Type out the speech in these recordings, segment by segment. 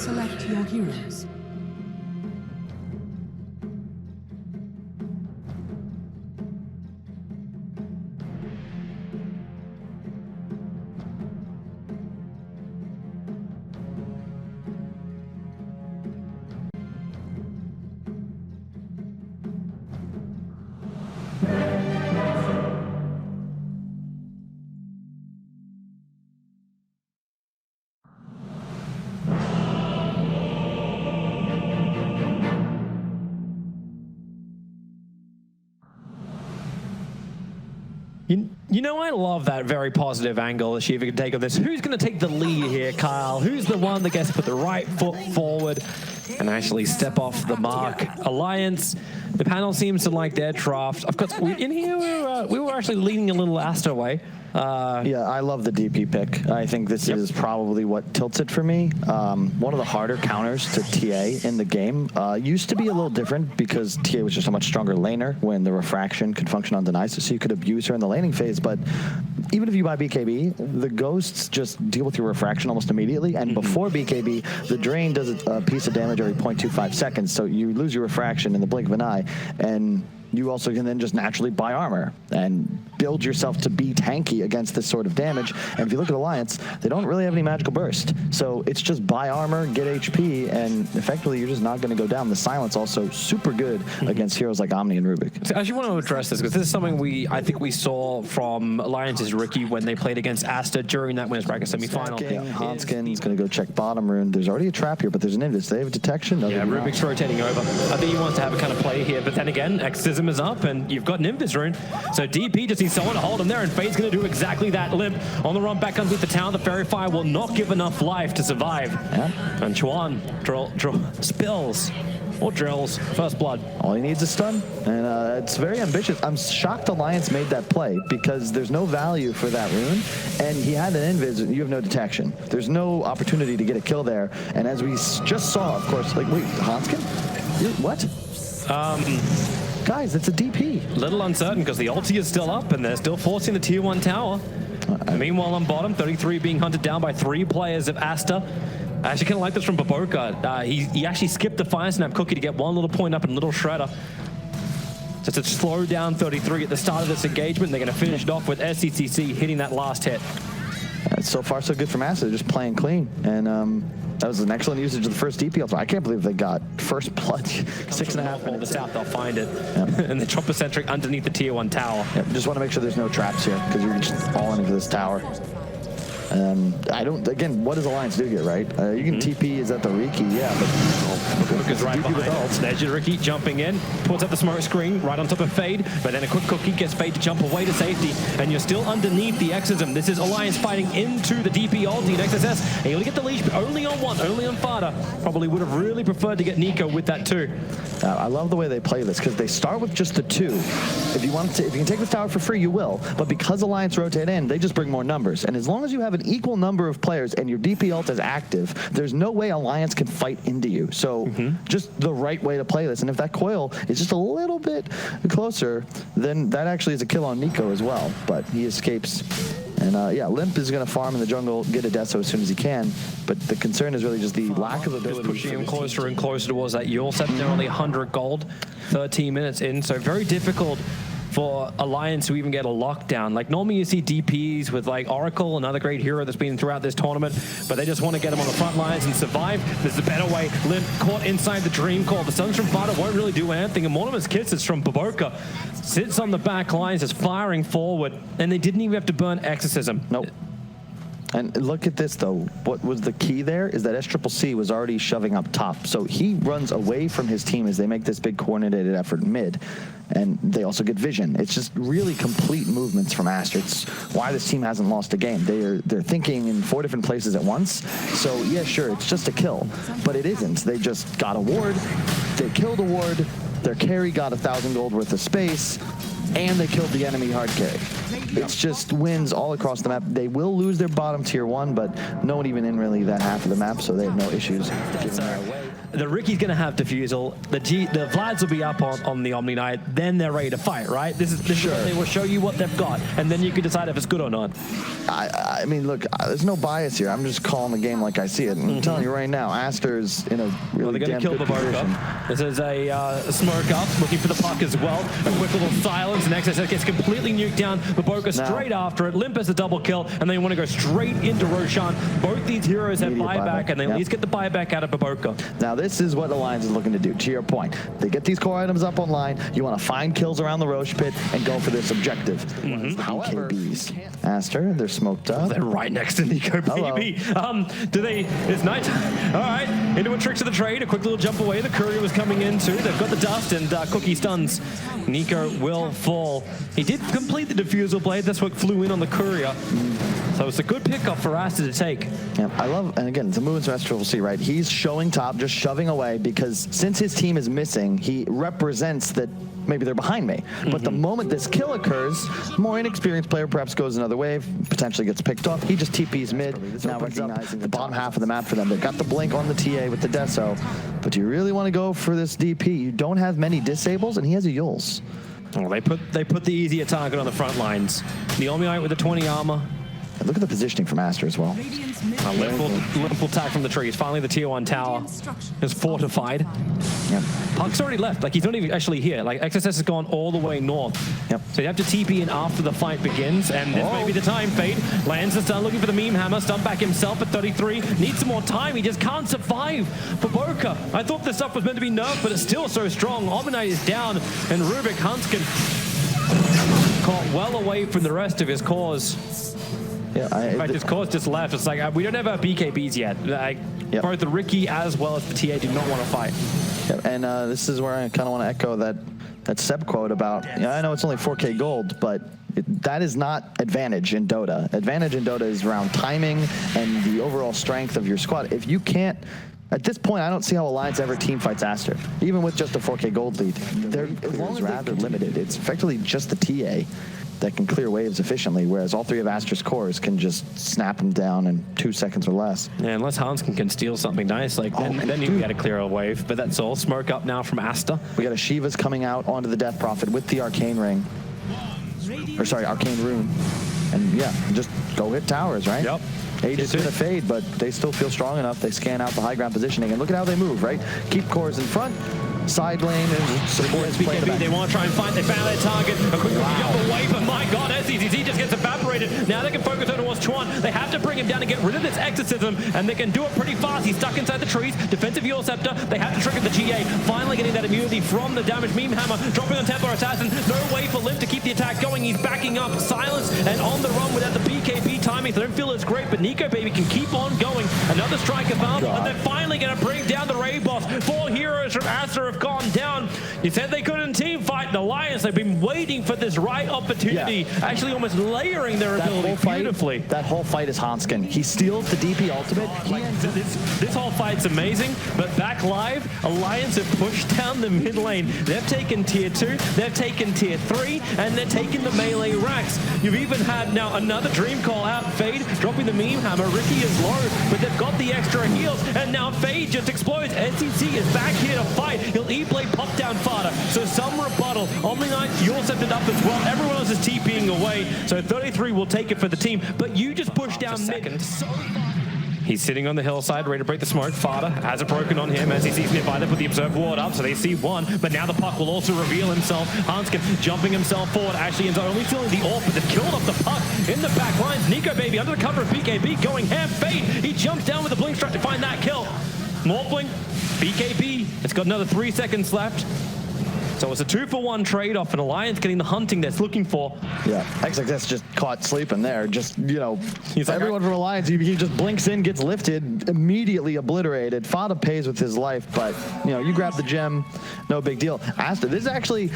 Select your heroes. You know, I love that very positive angle that Shiva can take on this. Who's going to take the lead here, Kyle? Who's the one that gets to put the right foot forward and actually step off the mark? Alliance, the panel seems to like their draft. Of course, in here, we were actually leaning a little Aster way. Yeah, I love the DP pick. I think this is probably what tilts it for me. One of the harder counters to TA in the game. Used to be a little different because TA was just a much stronger laner when the refraction could function on Deny, so you could abuse her in the laning phase. But even if you buy BKB, the ghosts just deal with your refraction almost immediately. And before BKB, the drain does a piece of damage every 0.25 seconds, so you lose your refraction in the blink of an eye. And you also can then just naturally buy armor and build yourself to be tanky against this sort of damage. And if you look at Alliance, they don't really have any magical burst. So it's just buy armor, get HP, and effectively you're just not going to go down. The silence also super good against heroes like Omni and Rubik. So I actually want to address this because this is something I think we saw from Alliance's Ricky when they played against Aster during that winners bracket semifinal. Hanskin is going to go check bottom rune. There's already a trap here, but there's an invis. They have detection. No, yeah, Rubik's rotating over. I think he wants to have a kind of play here, but then again, Exorcism is up and you've got an invis rune. So DP just needs someone to hold him there, and Fade's going to do exactly that. Limp on the run back underneath the tower. The Fairy Fire will not give enough life to survive. Yeah. And Chuan spills or drills first blood. All he needs is stun, and it's very ambitious. I'm shocked Alliance made that play because there's no value for that rune, and he had an invis, and you have no detection. There's no opportunity to get a kill there, and as we just saw, of course, like, wait, Hanskin? What? Guys, it's a DP. Little uncertain because the ulti is still up and they're still forcing the tier 1 tower. Meanwhile, on bottom, 33 being hunted down by 3 players of Aster. I actually kind of like this from Baboka. He actually skipped the Fire Snap Cookie to get one little point up and a little shredder. Just to slow down 33 at the start of this engagement. They're going to finish it off with SCCC hitting that last hit. So far, so good from Aster, just playing clean. And that was an excellent usage of the first DP ultimate. I can't believe they got first blood 6.5 minutes. The south, they'll find it. Yep. And the Chopper Centric underneath the tier 1 tower. Yep. Just want to make sure there's no traps here because you're just falling into this tower. I don't, again, what does Alliance do here, right? You can TP, is that the Riki? Yeah, but is right behind it. There's your Riki jumping in, puts up the smoke screen right on top of Fade, but then a quick cookie gets Fade to jump away to safety, and you're still underneath the Exorcism. This is Alliance fighting into the DP ulti and XSS, able to get the leash, but only on one, only on Fada. Probably would have really preferred to get Nico with that too. I love the way they play this, because they start with just the 2. If you can take this tower for free, you will, but because Alliance rotate in, they just bring more numbers, and as long as you have an equal number of players and your DP ult is active, there's no way Alliance can fight into you. So just the right way to play this. And if that coil is just a little bit closer, then that actually is a kill on Nico as well. But he escapes. And yeah, Limp is going to farm in the jungle, get a Deso as soon as he can. But the concern is really just the lack of ability. Just pushing him closer and closer towards that Yule set. They're only 100 gold, 13 minutes in. So very difficult for Alliance to even get a lockdown. Like normally you see DPs with like Oracle, another great hero that's been throughout this tournament, but they just want to get him on the front lines and survive. There's a better way. Limp caught inside the Dream Call. The Suns from Fada won't really do anything, and one of his kisses from Baboka sits on the back lines, is firing forward, and they didn't even have to burn Exorcism. Nope. And look at this, though. What was the key there is that SCCC was already shoving up top. So he runs away from his team as they make this big coordinated effort mid. And they also get vision. It's just really complete movements from Aster. It's why this team hasn't lost a game. They're thinking in 4 different places at once. So, yeah, sure, it's just a kill. But it isn't. They just got a ward. They killed a ward. Their carry got 1,000 gold worth of space. And they killed the enemy hard carry. It's just wins all across the map. They will lose their bottom tier 1, but no one even in really that half of the map, so they have no issues giving that away. the Ricky's going to have defusal. The Vlads will be up on the Omni Knight. Then they're ready to fight, right? This is what they will show you what they've got, and then you can decide if it's good or not. I mean, look, there's no bias here. I'm just calling the game like I see it. And I'm telling you right now, Aster's in a really damn good position. This is a smoke up, looking for the puck as well. A quick little silence, and XSS gets completely nuked down. Baboka straight after it. Limp has a double kill, and they want to go straight into Roshan. Both these heroes have buyback, and they at least get the buyback out of Baboka. Now, this is what Alliance is looking to do. To your point, they get these core items up online. You want to find kills around the Roche pit and go for this objective. However, Aster, they're smoked up. They're right next to Nico, baby. It's nighttime. All right, into a tricks of the trade. A quick little jump away. The courier was coming in too. They've got the dust, and Cookie stuns. Nico will fall. He did complete the defusal blade. That's what flew in on the courier. So it's a good pickup for Aster to take. Yeah, I love, and again, it's a move into S-Triple-C, right? He's showing top, just shoving away, because since his team is missing, he represents that maybe they're behind me. But the moment this kill occurs, more inexperienced player perhaps goes another wave, potentially gets picked off. He just TPs mid, now recognizing the bottom half of the map for them. They've got the blink on the TA with the Deso, but do you really want to go for this DP? You don't have many disables, and he has a Yules. Well, they put the easier target on the front lines. The Omniite with the 20 armor. And look at the positioning from Aster as well. Limp will attack from the trees. Finally, the tier 1 tower is fortified. Yep. Puck's already left. Like, he's not even actually here. Like, XSS has gone all the way north. Yep. So you have to TP in after the fight begins, and this may be the time. Fade lands the stun, looking for the meme hammer. Stun back himself at 33. Needs some more time. He just can't survive. Baboka, I thought this stuff was meant to be nerfed, but it's still so strong. Omni is down, and Rubik Hanskin caught well away from the rest of his cores. Yeah, in fact, his course just left. It's like, we don't have our BKBs yet. Like, both the Ricky as well as the TA do not want to fight. Yeah, and this is where I kind of want to echo that Seb quote about, I know it's only 4K gold, but that is not advantage in Dota. Advantage in Dota is around timing and the overall strength of your squad. If you can't, at this point, I don't see how Alliance ever team fights Aster, even with just a 4K gold lead. They're rather limited. It's effectively just the TA that can clear waves efficiently, whereas all three of Aster's cores can just snap them down in 2 seconds or less. Yeah, unless Hanskin can steal something nice, like then you can get a clear a wave, but that's all. Smoke up now from Aster. We got a Shiva's coming out onto the Death Prophet with the Arcane Ring. Or sorry, Arcane Rune. And yeah, just go hit towers, right? Yep. Age is gonna fade, but they still feel strong enough. They scan out the high ground positioning, and look at how they move, right? Keep cores in front, side lane, and support is playing the back. They want to try and fight. They found their target. A quick jump away, but my God, SCCC just gets evaporated. Now they can focus on towards Chuan. They have to bring him down and get rid of this exorcism, and they can do it pretty fast. He's stuck inside the trees. Defensive Yule Scepter. They have to trigger the GA. Finally getting that immunity from the damaged meme hammer. Dropping on Templar Assassin. No way for Limp to keep the attack going. He's backing up. Silence and on the run without the BKB timing. They don't feel it's great, but Nico Baby can keep on going. Another strike available, and they're finally going to bring down the raid boss. 4 heroes from Aster have gone down. You said they couldn't team fight the Alliance. They've been waiting for this right opportunity, actually almost layering their ability beautifully. That whole fight is Hanskin. He steals the DP ultimate. This whole fight's amazing, but back live, Alliance have pushed down the mid lane. They've taken tier 2, they've taken tier 3, and they're taking the melee racks. You've even had now another dream call out. Fade dropping the meme hammer. Ricky is low, but they've got the extra heals, and now Fade just explodes. NCC is back here to fight. He'll E-Blade pop down farther, so some rebuttal. Omni Knight, you're set it up as well. Everyone else is TPing away, so 33 will take it for the team, but you just push down mid so far. He's sitting on the hillside, ready to break the smoke. Fada has it broken on him as he sees nearby. They put the Observe Ward up, so they see one, but now the puck will also reveal himself. Hanskin jumping himself forward. Actually ends up only feeling the AWP, but they've killed off the puck in the back lines. Nico Baby under the cover of BKB going ham. Fade, he jumps down with a blink strike to find that kill. More blink, BKB, it's got another 3 seconds left. So it's a 2-for-1 trade-off, and Alliance getting the hunting that's looking for. Yeah, XXS just caught sleeping there. Just, you know, everyone from Alliance, he just blinks in, gets lifted, immediately obliterated. Fada pays with his life, but, you know, you grab the gem, no big deal. Aster, this is actually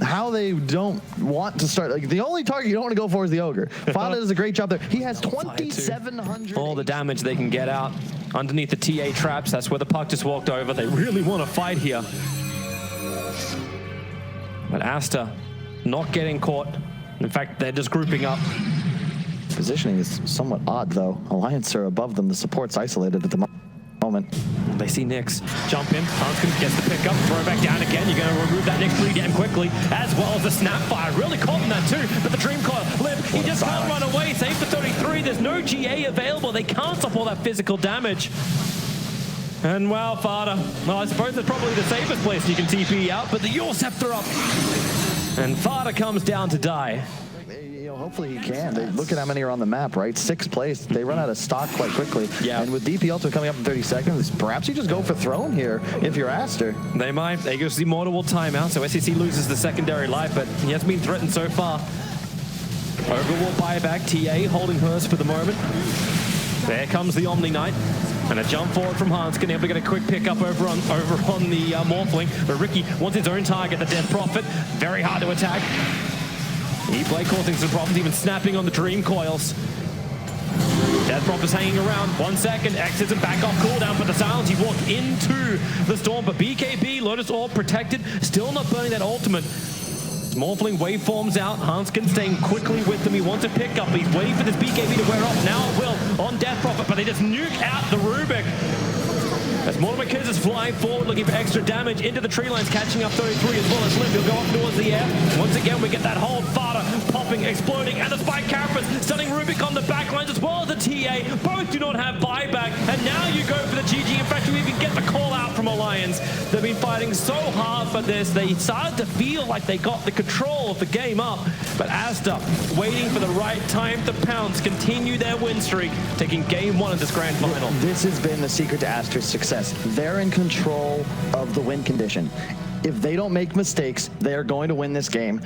how they don't want to start. Like, the only target you don't want to go for is the Ogre. Fada does a great job there. He has 2,700. All the damage they can get out underneath the TA traps. That's where the puck just walked over. They really want to fight here. But Aster not getting caught. In fact, they're just grouping up. Positioning is somewhat odd, though. Alliance are above them. The support's isolated at the moment. moment. They see Nyx jump in. Hanskin gets the pick up, throw back down again. You're going to remove that Nyx pretty damn quickly, as well as the snapfire. Really caught in that too, but the Dream Coil, Limp, he just can't run away. Save for 33. There's no GA available. They can't stop all that physical damage. And wow, Fada. Well, I suppose it's probably the safest place you can TP out, but the Yule Scepter up. And Fada comes down to die. Hopefully he can. Look at how many are on the map, right? 6th place. They run out of stock quite quickly. Yeah. And with DP also coming up in 30 seconds, perhaps you just go for Throne here if you're Aster. They might. They go to the multiple timeout, so SEC loses the secondary life, but he hasn't been threatened so far. Overwall buyback, TA holding hers for the moment. There comes the Omni Knight. And a jump forward from Hanskin, able to get a quick pick up over on the Morphling. But Ricky wants his own target, the Death Prophet. Very hard to attack. E-Play causing some problems, even snapping on the Dream Coils. Death Prophet's hanging around. 1 second, exits and back off cooldown, but the silence, he walked into the storm. But BKB, Lotus Orb protected, still not burning that ultimate. Morphling waveforms out. Hanskin staying quickly with them. He wants a pick up. He's waiting for this BKB to wear off. Now it will on Death Prophet, but they just nuke out the Rubik. As Mortimer Kiz is flying forward, looking for extra damage into the tree lines, catching up 33 as well as Limp. He'll go up towards the air. Once again, we get that hold. Fada popping, exploding, and the Spike Carapace stunning Rubik on the back lines as well as the TA. Both do not have buyback, and now you go for the GG. In fact, you even get the call out from Alliance. They've been fighting so hard for this. They started to feel like they got the control of the game up, but Aster waiting for the right time to pounce, continue their win streak, taking game 1 of this grand final. This has been the secret to Aster's success. They're in control of the win condition. If they don't make mistakes, they are going to win this game.